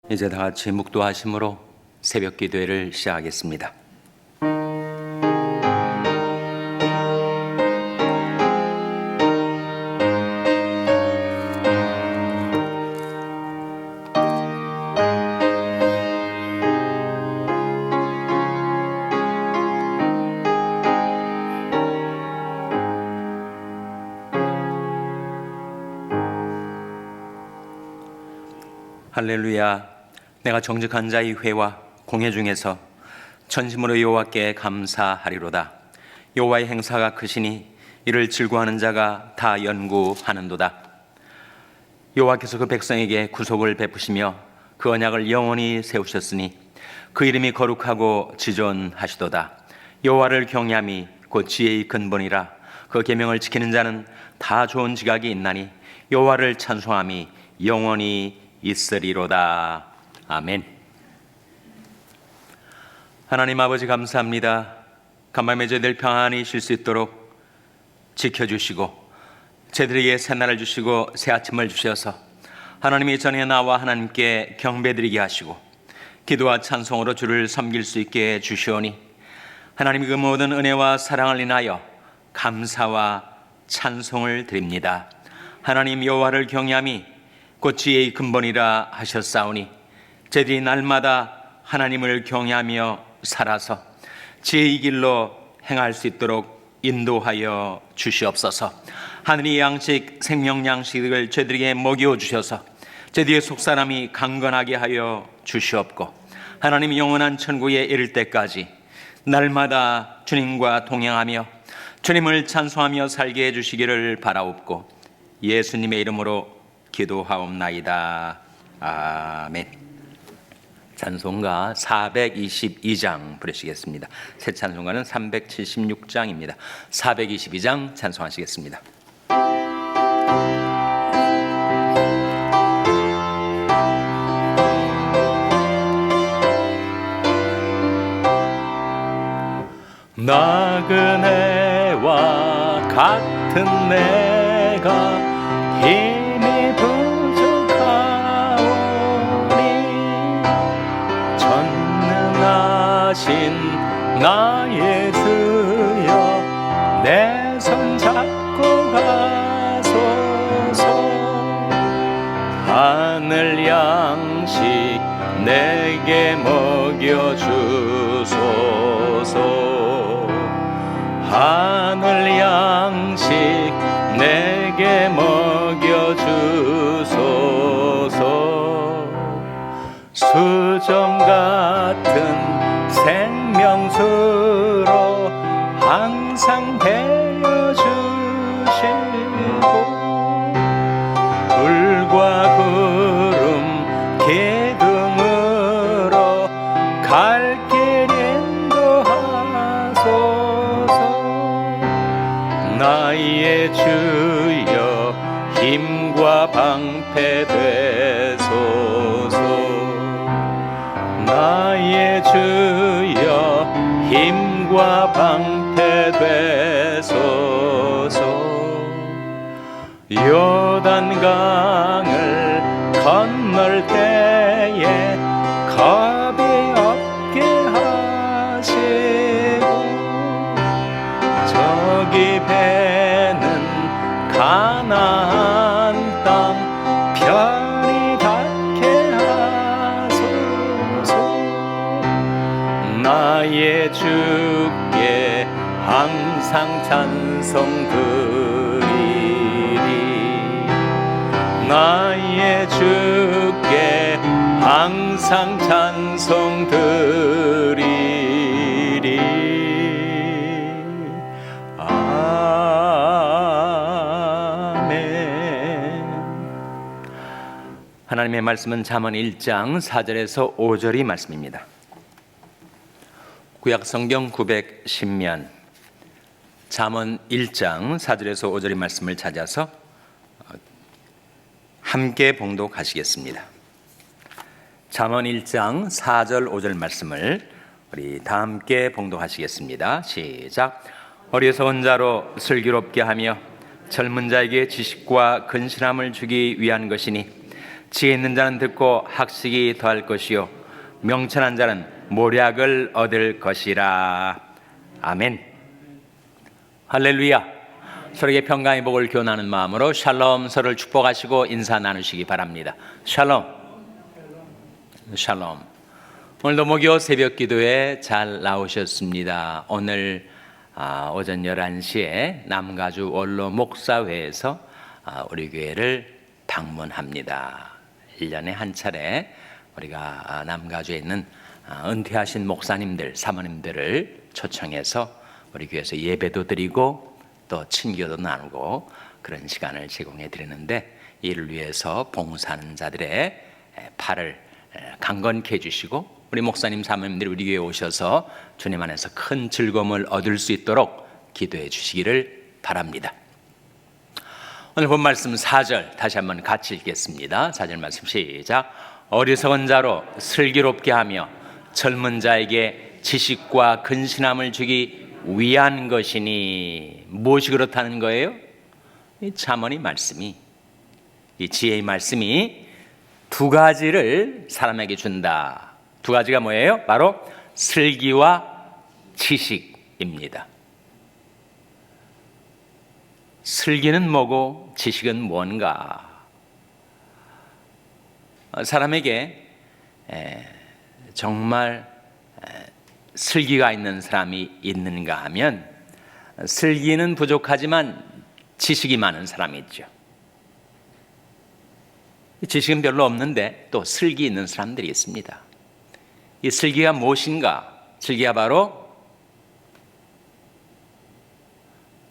이제 다 같이 묵도하심으로 새벽 기도회를 시작하겠습니다. 할렐루야. 내가 정직한 자의 회와 공회 중에서 전심으로 여호와께 감사하리로다. 여호와의 행사가 크시니 이를 즐거워하는 자가 다 연구하는도다. 여호와께서 그 백성에게 구속을 베푸시며 그 언약을 영원히 세우셨으니 그 이름이 거룩하고 지존하시도다. 여호와를 경외함이 곧 지혜의 근본이라. 그 계명을 지키는 자는 다 좋은 지각이 있나니 여호와를 찬송함이 영원히 있으리로다. 아멘. 하나님 아버지 감사합니다. 간밤에 저희들 평안히 쉴 수 있도록 지켜주시고 저희들에게 새날을 주시고 새 아침을 주셔서 하나님이 전에 나와 하나님께 경배드리게 하시고 기도와 찬송으로 주를 섬길 수 있게 주시오니 하나님의 그 모든 은혜와 사랑을 인하여 감사와 찬송을 드립니다. 하나님 여호와를 경외함이 곧 지혜의 근본이라 하셨사오니 저희들이 날마다 하나님을 경외하며 살아서 지혜의 길로 행할 수 있도록 인도하여 주시옵소서. 하늘의 양식 생명 양식을 저희들에게 먹여 주셔서 저희들의 속사람이 강건하게 하여 주시옵고 하나님 영원한 천국에 이를 때까지 날마다 주님과 동행하며 주님을 찬송하며 살게 해주시기를 바라옵고 예수님의 이름으로 기도하옵나이다. 아멘. 찬송가 422장 부르시겠습니다. 새 찬송가는 376장입니다. 422장 찬송하시겠습니다. 나그네와 같은 내가 힘이 부족하오니 전능하신 나의 주여 내 손 잡고 가소서. 하늘 양식 내게 먹여주소서. 하늘 양식 내게 먹여주소서. 수정 같은 생명수로 항상 되어주시고 불과 구름 기둥으로 갈 길 인도하소서. 나의 주여 힘과 방패 되소서. 나의 주여 힘과 방패 되소서. 요단강을 건널 때에 겁이 없게 하시고 저기 배는 가나안 땅 편히 닿게 하소서. 나의 주께 항상 찬송 드리리. 나의 주께 항상 찬송 드리리. 아멘. 하나님의 말씀은 잠언 1장 4절에서 5절이 말씀입니다. 구약성경 910면 잠언 1장 4절에서 5절의 말씀을 찾아서 함께 봉독하시겠습니다. 잠언 1장 4절 5절 말씀을 우리 다 함께 봉독하시겠습니다. 시작. 어리석은 자로 슬기롭게 하며 젊은 자에게 지식과 근실함을 주기 위한 것이니 지혜 있는 자는 듣고 학식이 더할 것이요 명철한 자는 모략을 얻을 것이라. 아멘. 할렐루야. 서로에게 평강의 복을 교훈하는 마음으로 샬롬, 서로를 축복하시고 인사 나누시기 바랍니다. 샬롬. 샬롬. 오늘도 목요 새벽 기도에 잘 나오셨습니다. 오늘 오전 11시에 남가주 원로 목사회에서 우리 교회를 방문합니다. 1년에 한 차례 우리가 남가주에 있는 은퇴하신 목사님들, 사모님들을 초청해서 우리 교회에서 예배도 드리고 또 친교도 나누고 그런 시간을 제공해 드리는데, 이를 위해서 봉사하는 자들의 팔을 강건케 해주시고 우리 목사님, 사모님들이 우리 교회에 오셔서 주님 안에서 큰 즐거움을 얻을 수 있도록 기도해 주시기를 바랍니다. 오늘 본 말씀 4절 다시 한번 같이 읽겠습니다. 4절 말씀 시작. 어리석은 자로 슬기롭게 하며 젊은 자에게 지식과 근신함을 주기 위한 것이니. 무엇이 그렇다는 거예요? 이 잠언의 말씀이, 이 지혜의 말씀이 두 가지를 사람에게 준다. 두 가지가 뭐예요? 바로 슬기와 지식입니다. 슬기는 뭐고 지식은 뭔가? 사람에게 정말 슬기가 있는 사람이 있는가 하면, 슬기는 부족하지만 지식이 많은 사람이 있죠. 지식은 별로 없는데 또 슬기 있는 사람들이 있습니다. 이 슬기가 무엇인가? 슬기가 바로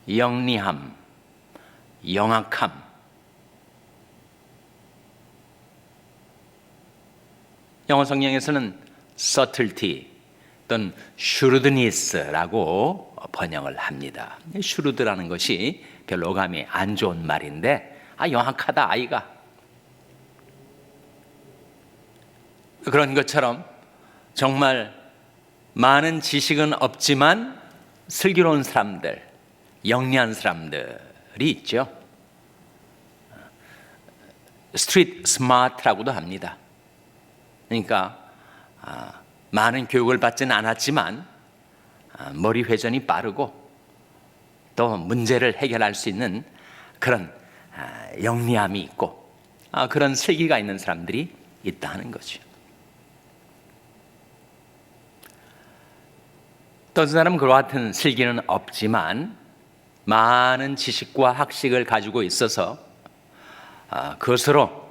영리함, 영악함, 영어 성경에서는 subtlety 또는 shrewdness라고 번역을 합니다. shrewd라는 것이 별로 어감이 안 좋은 말인데, 영악하다 아이가. 그런 것처럼 정말 많은 지식은 없지만 슬기로운 사람들, 영리한 사람들이 있죠. 스트리트 스마트라고도 합니다. 그러니까 많은 교육을 받지는 않았지만 머리 회전이 빠르고 또 문제를 해결할 수 있는 그런 영리함이 있고 그런 슬기가 있는 사람들이 있다 하는 거죠. 또 어떤 사람은 그와 같은 슬기는 없지만 많은 지식과 학식을 가지고 있어서 그것으로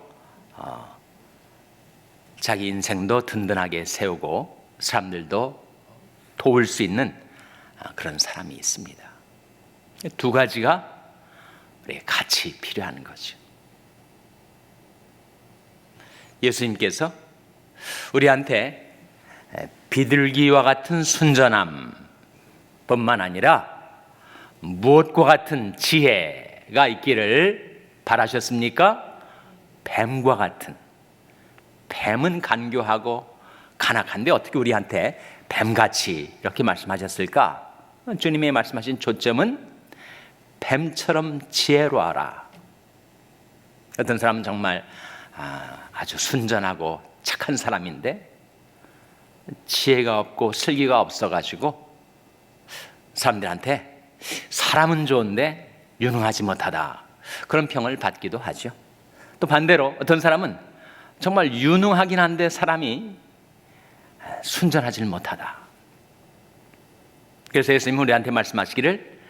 자기 인생도 든든하게 세우고 사람들도 도울 수 있는 그런 사람이 있습니다. 두 가지가 우리에게 같이 필요한 거죠. 예수님께서 우리한테 비둘기와 같은 순전함 뿐만 아니라 무엇과 같은 지혜가 있기를 바라셨습니까? 뱀과 같은. 뱀은 간교하고 간악한데 어떻게 우리한테 뱀같이 이렇게 말씀하셨을까? 주님의 말씀하신 초점은 뱀처럼 지혜로워라. 어떤 사람은 정말 아주 순전하고 착한 사람인데 지혜가 없고 슬기가 없어가지고 사람들한테 사람은 좋은데 유능하지 못하다, 그런 평을 받기도 하죠. 또 반대로 어떤 사람은 정말 유능하긴 한데 사람이 순전하지 못하다. 그래서 예수님은 우리한테 말씀하시기를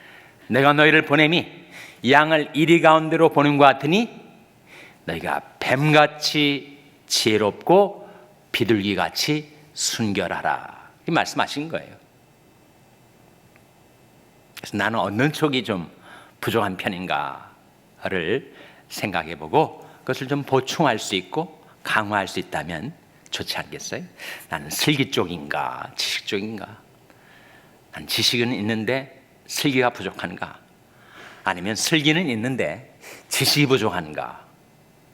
내가 너희를 보냄이 양을 이리 가운데로 보는 것 같으니 너희가 뱀같이 지혜롭고 비둘기같이 순결하라, 이 말씀하신 거예요. 그래서 나는 어느 쪽이 좀 부족한 편인가를 생각해보고 그것을 좀 보충할 수 있고 강화할 수 있다면 좋지 않겠어요? 나는 슬기 쪽인가 지식 쪽인가? 난 지식은 있는데 슬기가 부족한가? 아니면 슬기는 있는데 지식이 부족한가?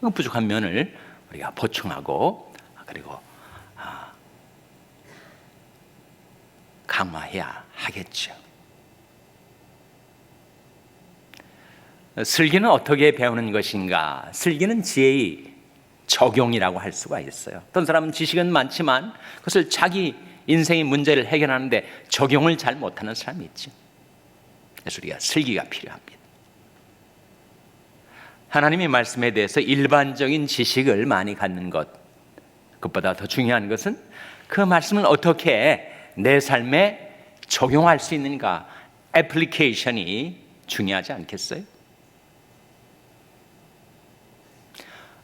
그 부족한 면을 우리가 보충하고 그리고 강화해야 하겠죠. 슬기는 어떻게 배우는 것인가? 슬기는 지혜의 적용이라고 할 수가 있어요. 어떤 사람은 지식은 많지만 그것을 자기 인생의 문제를 해결하는데 적용을 잘 못하는 사람이 있죠. 그래서 우리가 슬기가 필요합니다. 하나님의 말씀에 대해서 일반적인 지식을 많이 갖는 것, 그것보다 더 중요한 것은 그 말씀을 어떻게 내 삶에 적용할 수 있는가, 애플리케이션이 중요하지 않겠어요?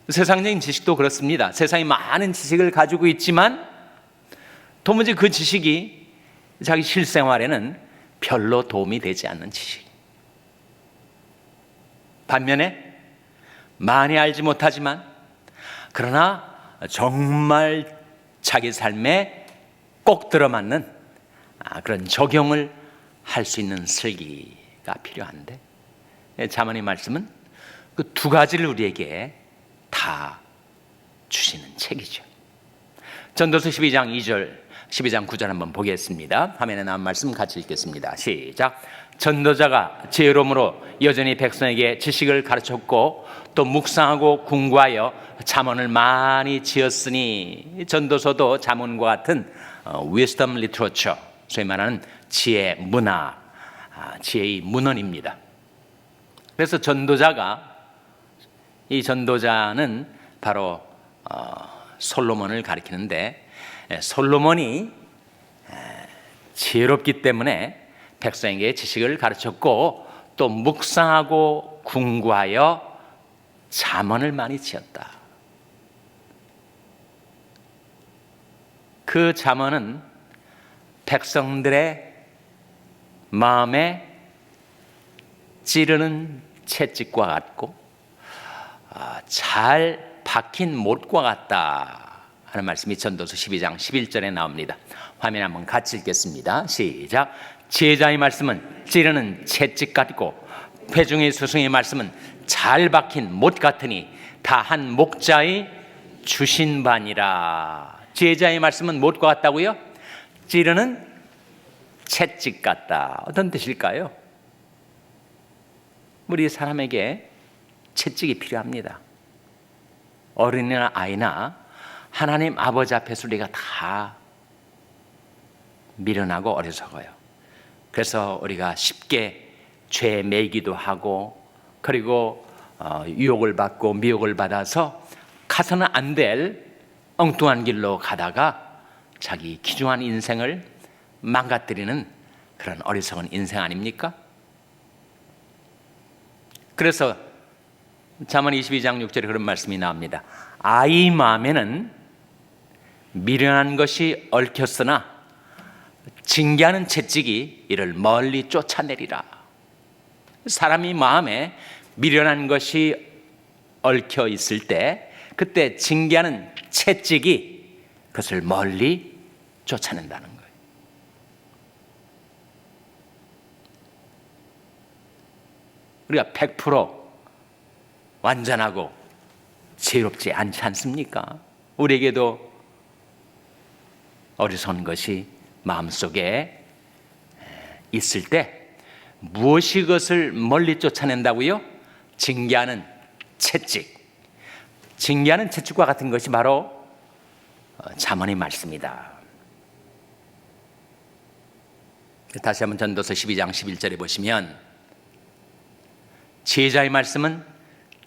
세상적인 지식도 그렇습니다. 세상에 많은 지식을 가지고 있지만 도무지 그 지식이 자기 실생활에는 별로 도움이 되지 않는 지식. 반면에 많이 알지 못하지만 그러나 정말 자기 삶에 꼭 들어맞는 그런 적용을 할 수 있는 슬기가 필요한데, 잠언의 말씀은 그 두 가지를 우리에게 다 주시는 책이죠. 전도서 12장 2절, 12장 9절 한번 보겠습니다. 화면에 나온 말씀 같이 읽겠습니다. 시작. 전도자가 지혜로움으로 여전히 백성에게 지식을 가르쳤고 또 묵상하고 궁구하여 잠언을 많이 지었으니, 전도서도 잠언과 같은 wisdom literature, 소위 말하는 지혜 문화, 지혜의 문헌입니다. 그래서 이 전도자는 바로 솔로몬을 가리키는데, 솔로몬이 지혜롭기 때문에 백성에게 지식을 가르쳤고 또 묵상하고 궁구하여 잠언을 많이 지었다. 그 잠언은 백성들의 마음에 찌르는 채찍과 같고 잘 박힌 못과 같다 하는 말씀이 전도서 12장 11절에 나옵니다. 화면 한번 같이 읽겠습니다. 시작. 지혜자의 말씀은 찌르는 채찍 같고 회중의 스승의 말씀은 잘 박힌 못 같으니 다 한 목자의 주신 바니라. 지혜자의 말씀은 못과 같다고요? 찌르는 채찍 같다. 어떤 뜻일까요? 우리 사람에게 채찍이 필요합니다. 어린이나 아이나 하나님 아버지 앞에서 우리가 다 미련하고 어리석어요. 그래서 우리가 쉽게 죄에 매이기도 하고, 그리고 유혹을 받고 미혹을 받아서 가서는 안 될 엉뚱한 길로 가다가 자기 귀중한 인생을 망가뜨리는 그런 어리석은 인생 아닙니까? 그래서 잠언 22장 6절에 그런 말씀이 나옵니다. 아이 마음에는 미련한 것이 얽혔으나 징계하는 채찍이 이를 멀리 쫓아내리라. 사람이 마음에 미련한 것이 얽혀 있을 때 그때 징계하는 채찍이 그것을 멀리 쫓아낸다는 거예요. 우리가 100% 완전하고 지혜롭지 않지 않습니까? 우리에게도 어리석은 것이 마음속에 있을 때 무엇이 그것을 멀리 쫓아낸다고요? 징계하는 채찍. 징계하는 채찍과 같은 것이 바로 잠언의 말씀이다. 다시 한번 전도서 12장 11절에 보시면 지혜자의 말씀은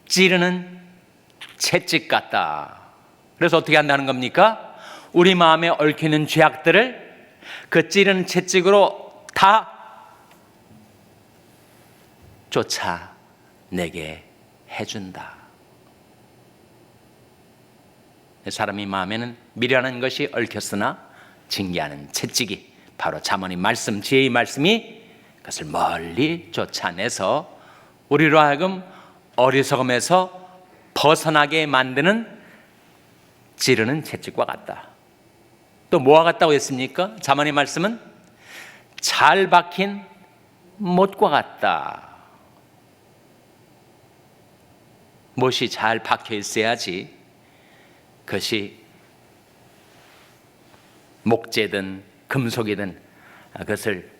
찌르는 채찍 같다. 그래서 어떻게 한다는 겁니까? 우리 마음에 얽혀있는 죄악들을 그 찌르는 채찍으로 다 쫓아내게 해준다. 사람의 마음에는 미련한 것이 얽혔으나 징계하는 채찍이 바로 잠언의 말씀, 지혜의 말씀이 그것을 멀리 쫓아내서 우리로 하여금 어리석음에서 벗어나게 만드는 찌르는 채찍과 같다. 또 뭐와 같다고 했습니까? 잠언의 말씀은 잘 박힌 못과 같다. 못이 잘 박혀 있어야지 그것이 목재든 금속이든 그것을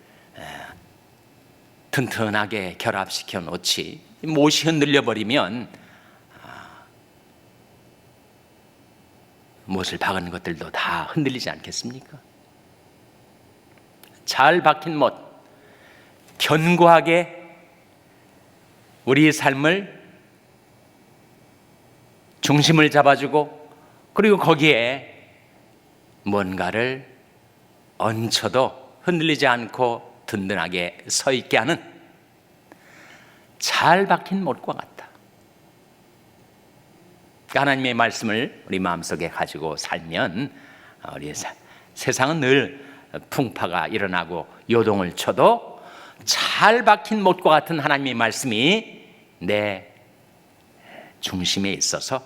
튼튼하게 결합시켜 놓지, 못이 흔들려 버리면 못을 박은 것들도 다 흔들리지 않겠습니까? 잘 박힌 못, 견고하게 우리 삶을 중심을 잡아주고, 그리고 거기에 뭔가를 얹혀도 흔들리지 않고 든든하게 서 있게 하는 잘 박힌 못과 같다. 하나님의 말씀을 우리 마음속에 가지고 살면 우리 세상은 늘 풍파가 일어나고 요동을 쳐도 잘 박힌 못과 같은 하나님의 말씀이 내 중심에 있어서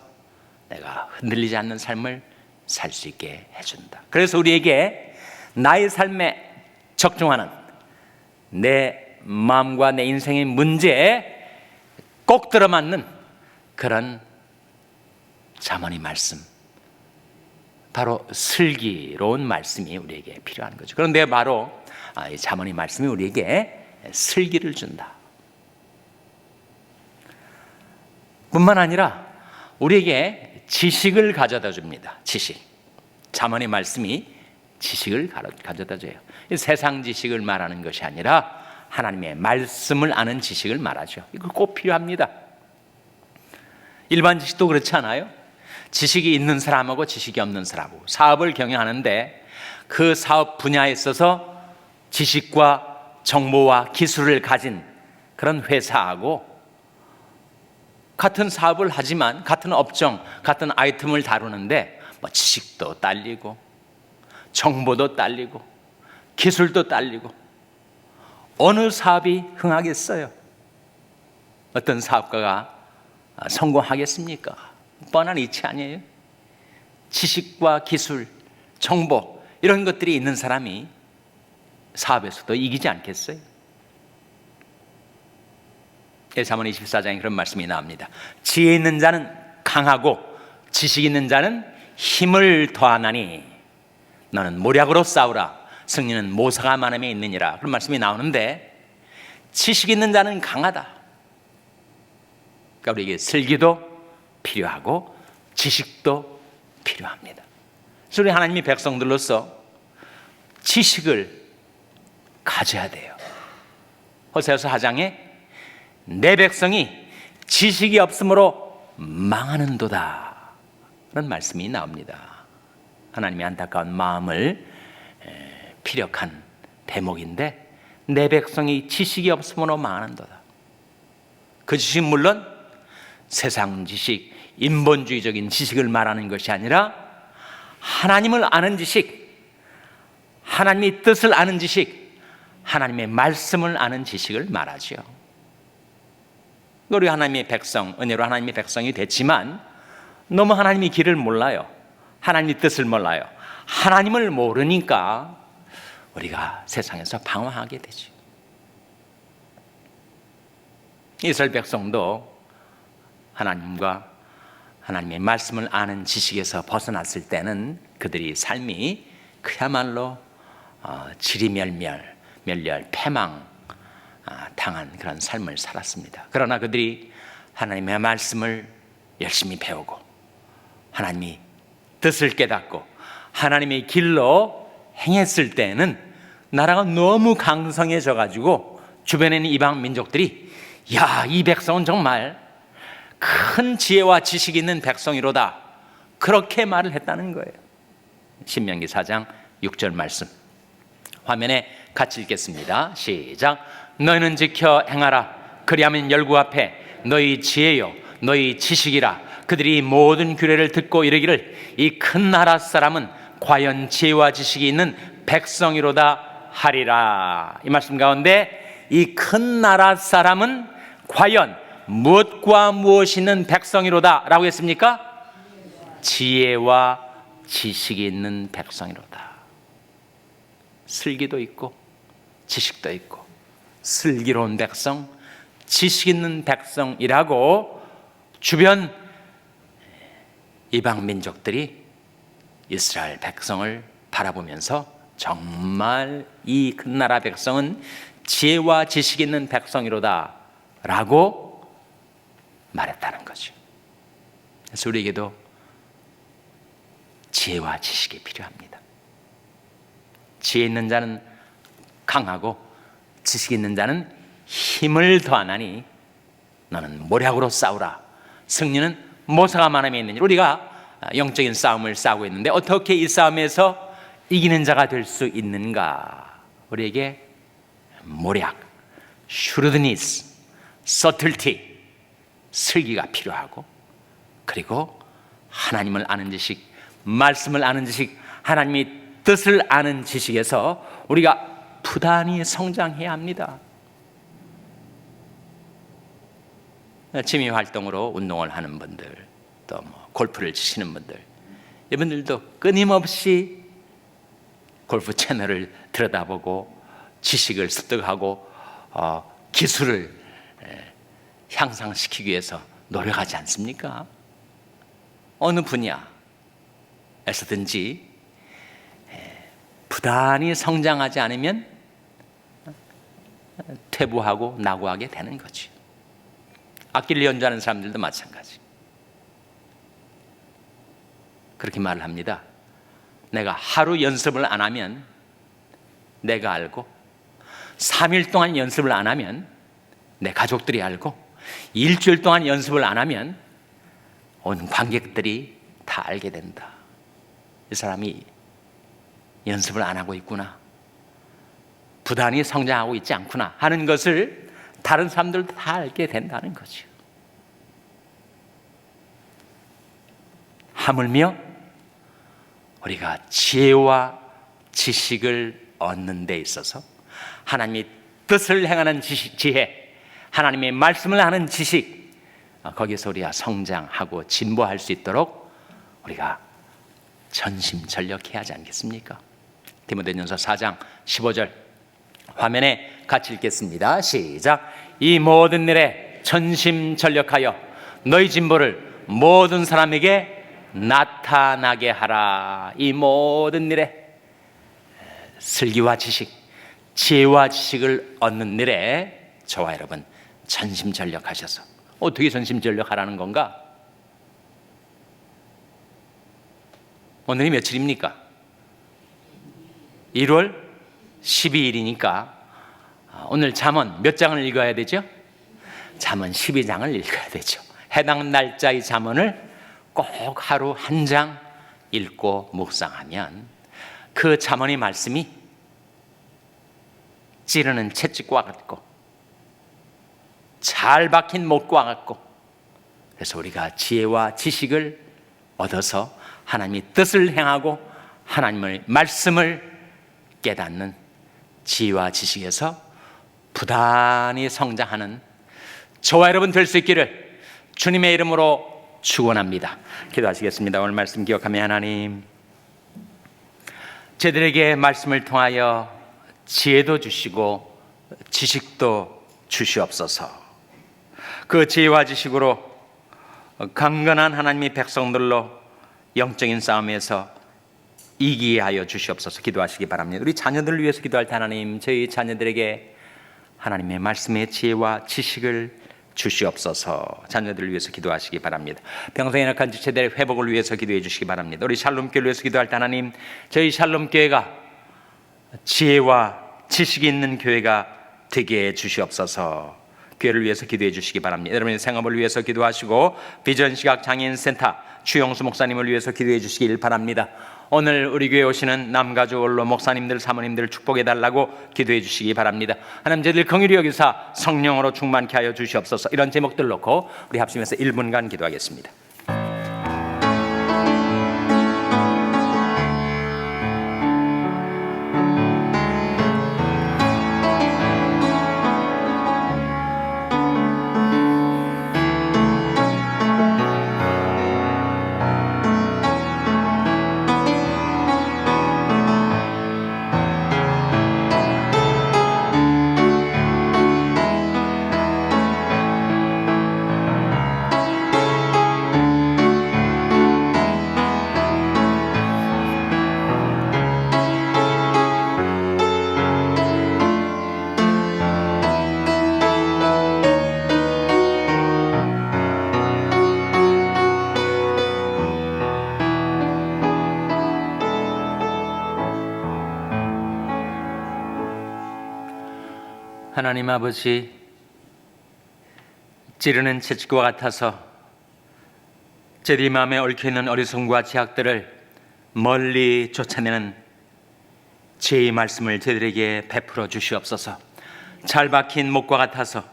내가 흔들리지 않는 삶을 살 수 있게 해준다. 그래서 우리에게 나의 삶에 적중하는 내 마음과 내 인생의 문제에 꼭 들어맞는 그런 잠언의 말씀, 바로 슬기로운 말씀이 우리에게 필요한 거죠. 그런데 바로 이 잠언의 말씀이 우리에게 슬기를 준다. 뿐만 아니라 우리에게 지식을 가져다 줍니다. 지식. 잠언의 말씀이 지식을 가져다 줘요. 세상 지식을 말하는 것이 아니라 하나님의 말씀을 아는 지식을 말하죠. 이거 꼭 필요합니다. 일반 지식도 그렇지 않아요? 지식이 있는 사람하고 지식이 없는 사람하고 사업을 경영하는데 그 사업 분야에 있어서 지식과 정보와 기술을 가진 그런 회사하고 같은 사업을 하지만 같은 업종, 같은 아이템을 다루는데 지식도 딸리고 정보도 딸리고 기술도 딸리고 어느 사업이 흥하겠어요? 어떤 사업가가 성공하겠습니까? 뻔한 이치 아니에요? 지식과 기술, 정보 이런 것들이 있는 사람이 사업에서도 이기지 않겠어요? 잠언 24장에 그런 말씀이 나옵니다. 지혜 있는 자는 강하고 지식 있는 자는 힘을 더하나니 너는 모략으로 싸우라. 승리는 모사가 많음에 있느니라. 그런 말씀이 나오는데 지식 있는 자는 강하다. 그러니까 우리에게 슬기도 필요하고 지식도 필요합니다. 그래서 우리 하나님의 백성들로서 지식을 가져야 돼요. 호세아서 4장에 내 백성이 지식이 없으므로 망하는도다 그런 말씀이 나옵니다. 하나님의 안타까운 마음을 피력한 대목인데 내 백성이 지식이 없으므로 망하는도다. 그 지식은 물론 세상 지식, 인본주의적인 지식을 말하는 것이 아니라 하나님을 아는 지식, 하나님의 뜻을 아는 지식, 하나님의 말씀을 아는 지식을 말하죠. 우리 하나님의 백성, 은혜로 하나님의 백성이 됐지만 너무 하나님의 길을 몰라요. 하나님의 뜻을 몰라요. 하나님을 모르니까 우리가 세상에서 방황하게 되죠. 이스라엘 백성도 하나님과 하나님의 말씀을 아는 지식에서 벗어났을 때는 그들이 삶이 그야말로 지리멸멸, 패망 당한 그런 삶을 살았습니다. 그러나 그들이 하나님의 말씀을 열심히 배우고 하나님의 뜻을 깨닫고 하나님의 길로 행했을 때는 나라가 너무 강성해져 가지고 주변에 있는 이방 민족들이 야, 이 백성은 정말 큰 지혜와 지식이 있는 백성이로다 그렇게 말을 했다는 거예요. 신명기 4장 6절 말씀 화면에 같이 읽겠습니다. 시작. 너희는 지켜 행하라. 그리하면 열국 앞에 너희 지혜요 너희 지식이라. 그들이 모든 규례를 듣고 이르기를 이 큰 나라 사람은 과연 지혜와 지식이 있는 백성이로다 하리라. 이 말씀 가운데 이 큰 나라 사람은 과연 무엇과 무엇이 있는 백성이로다 라고 했습니까? 지혜와 지식이 있는 백성이로다. 슬기도 있고 지식도 있고 슬기로운 백성, 지식 있는 백성이라고 주변 이방 민족들이 이스라엘 백성을 바라보면서 정말 이 큰 나라 백성은 지혜와 지식 있는 백성이로다 라고 말했다는 거죠. 그래서 우리에게도 지혜와 지식이 필요합니다. 지혜 있는 자는 강하고 지식 있는 자는 힘을 더하나니 너는 모략으로 싸우라. 승리는 모사가 만함에 있느니. 우리가 영적인 싸움을 싸우고 있는데 어떻게 이 싸움에서 이기는 자가 될 수 있는가? 우리에게 모략, 슈르드니스, 서틀티, 슬기가 필요하고, 그리고 하나님을 아는 지식, 말씀을 아는 지식, 하나님의 뜻을 아는 지식에서 우리가 부단히 성장해야 합니다. 취미 활동으로 운동을 하는 분들, 또 골프를 치시는 분들, 이분들도 끊임없이 골프 채널을 들여다보고 지식을 습득하고 기술을 향상시키기 위해서 노력하지 않습니까? 어느 분야에서든지 부단히 성장하지 않으면 퇴보하고 낙오하게 되는 거죠. 악기를 연주하는 사람들도 마찬가지. 그렇게 말을 합니다. 내가 하루 연습을 안 하면 내가 알고, 3일 동안 연습을 안 하면 내 가족들이 알고, 일주일 동안 연습을 안 하면 온 관객들이 다 알게 된다. 이 사람이 연습을 안 하고 있구나, 부단히 성장하고 있지 않구나 하는 것을 다른 사람들도 다 알게 된다는 거죠. 하물며 우리가 지혜와 지식을 얻는 데 있어서 하나님의 뜻을 행하는 지혜, 하나님의 말씀을 하는 지식, 거기서 우리가 성장하고 진보할 수 있도록 우리가 전심전력해야 하지 않겠습니까? 디모데전서 4장 15절 화면에 같이 읽겠습니다. 시작. 이 모든 일에 전심전력하여 너희 진보를 모든 사람에게 나타나게 하라. 이 모든 일에 슬기와 지식, 지혜와 지식을 얻는 일에 저와 여러분 전심전력하셔서, 어떻게 전심전력하라는 건가? 오늘이 며칠입니까? 1월 12일이니까 오늘 잠언 몇 장을 읽어야 되죠? 잠언 12장을 읽어야 되죠. 해당 날짜의 잠언을 꼭 하루 한 장 읽고 묵상하면 그 잠언의 말씀이 찌르는 채찍과 같고 잘 박힌 못과 같고, 그래서 우리가 지혜와 지식을 얻어서 하나님의 뜻을 행하고 하나님의 말씀을 깨닫는 지혜와 지식에서 부단히 성장하는 저와 여러분 될 수 있기를 주님의 이름으로 축원합니다. 기도하시겠습니다. 오늘 말씀 기억하며 하나님, 저희들에게 말씀을 통하여 지혜도 주시고 지식도 주시옵소서. 그 지혜와 지식으로 강건한 하나님의 백성들로 영적인 싸움에서 이기게 하여 주시옵소서. 기도하시기 바랍니다. 우리 자녀들을 위해서 기도할 때 하나님, 저희 자녀들에게 하나님의 말씀의 지혜와 지식을 주시옵소서. 자녀들을 위해서 기도하시기 바랍니다. 평생에 악한 지체들의 회복을 위해서 기도해 주시기 바랍니다. 우리 샬롬교회를 위해서 기도할 때 하나님, 저희 샬롬교회가 지혜와 지식이 있는 교회가 되게 해 주시옵소서. 교회를 위해서 기도해 주시기 바랍니다. 여러분의 생업을 위해서 기도하시고 비전시각장애인센터 주영수 목사님을 위해서 기도해 주시길 바랍니다. 오늘 우리 교회에 오시는 남가주 원로 목사님들, 사모님들 축복해 달라고 기도해 주시기 바랍니다. 하나님, 저희들 긍휼히 여기사 성령으로 충만케 하여 주시옵소서. 이런 제목들 놓고 우리 합심해서 1분간 기도하겠습니다. 하나님 아버지, 찌르는 채찍과 같아서 저희들이 마음에 얽혀있는 어리석음과 죄악들을 멀리 쫓아내는 지혜의 말씀을 저희들에게 베풀어 주시옵소서. 잘 박힌 목과 같아서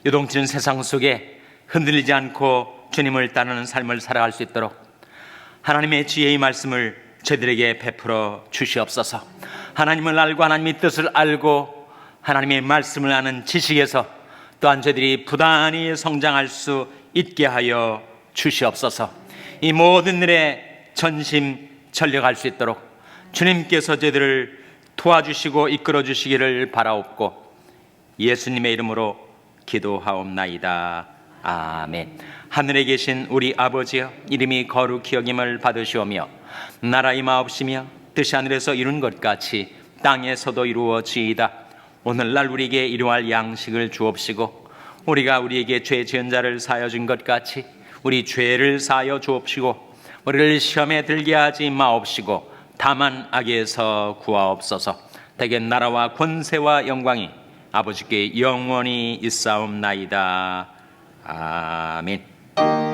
요동치는 세상 속에 흔들리지 않고 주님을 따르는 삶을 살아갈 수 있도록 하나님의 지혜의 말씀을 저희들에게 베풀어 주시옵소서. 하나님을 알고 하나님의 뜻을 알고 하나님의 말씀을 아는 지식에서 또한 저희들이 부단히 성장할 수 있게 하여 주시옵소서. 이 모든 일에 전심전력할 수 있도록 주님께서 저희들을 도와주시고 이끌어 주시기를 바라옵고 예수님의 이름으로 기도하옵나이다. 아멘. 하늘에 계신 우리 아버지여, 이름이 거룩히 여김을 받으시오며 나라 임하옵시며 뜻이 하늘에서 이룬 것 같이 땅에서도 이루어지이다. 오늘날 우리에게 일용할 양식을 주옵시고 우리가 우리에게 죄 지은 자를 사하여 준 것 같이 우리 죄를 사하여 주옵시고 우리를 시험에 들게 하지 마옵시고 다만 악에서 구하옵소서. 대개 나라와 권세와 영광이 아버지께 영원히 있사옵나이다. 아멘.